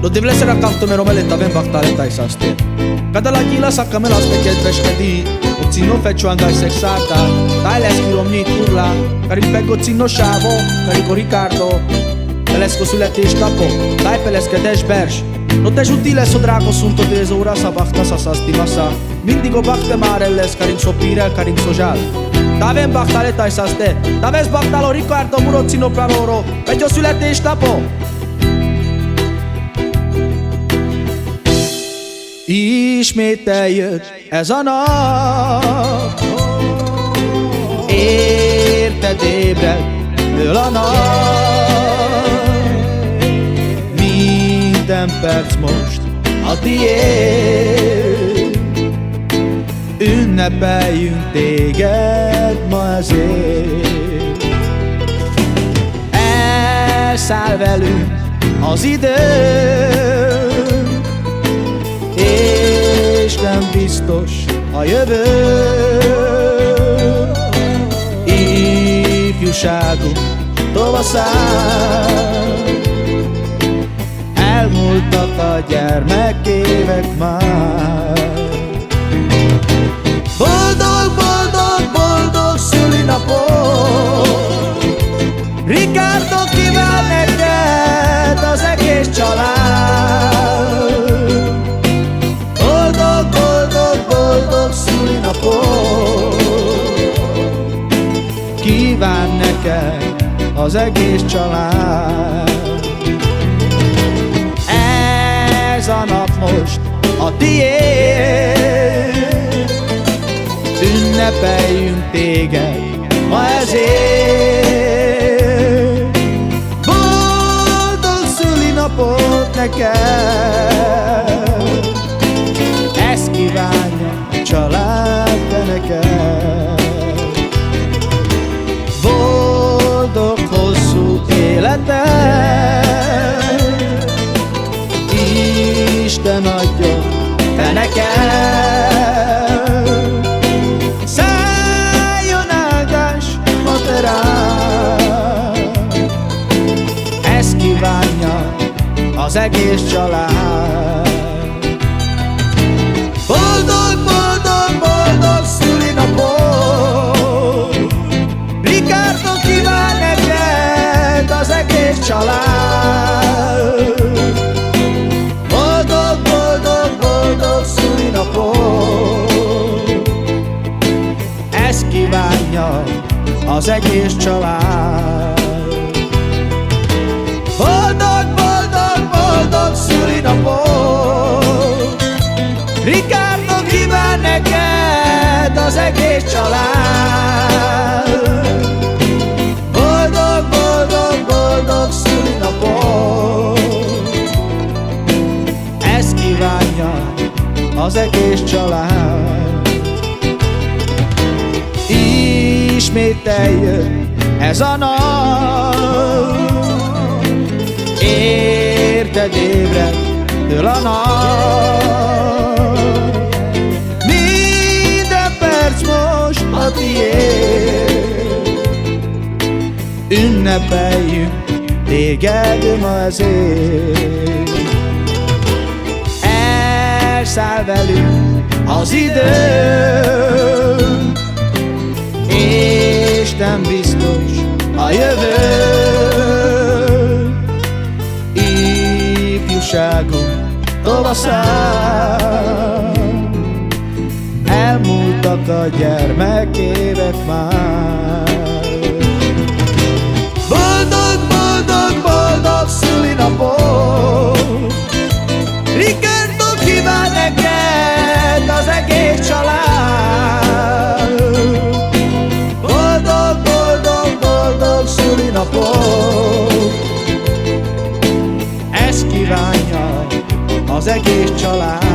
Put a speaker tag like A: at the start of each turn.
A: Lo devi essere accanto a me, romeletta, ben bactaletta e saste. Cada la chila sacca me la specchietta pescati. Zino feccio andare sessata. Dai l'eschi romni turla. Caripeggo zino sciavo. Carico Riccardo. Pelesco sulle testa po. Dai pelesche desh bersh. No te utile so drago sunto de ura sa bachta sa stimasa. Mindigo bachte marelles carin sopire carin social. Davem bachtaletta e saste. Daves bachtalo Riccardo muro zino planoro. Peggio sulle testa po. Ismét eljött ez a nap, érted ébred, dől a nap. Minden perc most a tiéd, ünnepeljünk téged ma ezért. Elszáll velünk az idő, és nem biztos a jövő. Ifjúságunk tovaszán, elmúltak a gyermekévek már. Boldog, boldog, boldog szülinapot, Riccardo kíván neked az egész család. Kíván neked az egész család. Ez a nap most a tiéd, ünnepeljünk téged ma ezért. Boldog szülinapot neked, ezt kívánja a család te neked. Boldog hosszú életed, Isten adja te neked. Szálljon áldás ma te rád, ezt kívánja az egész család. Boldog, boldog, boldog szülinapot, Riccardo kíván neked az egész család. Boldog, boldog, boldog szülinapot, ezt kívánja az egész család. Boldog, boldog, boldog szülinapot, Riccardo kíván neked az egész család. Boldog, boldog, boldog szülinapot, ezt kívánja az egész család. Ismét eljött ez a nap, érted ébred, dől a nap. Minden perc most a tiéd, ünnepeljünk téged ma ezért. Elszáll velünk az idő, és nem biztos a jövő. Ifjúságunk tovaszán, elmúltak a gyermekévek már. Boldog, boldog, boldog szülinapot, Riccardo kíván neked az egész család. Boldog, boldog, boldog szülinapot, ezt kívánja az egész család.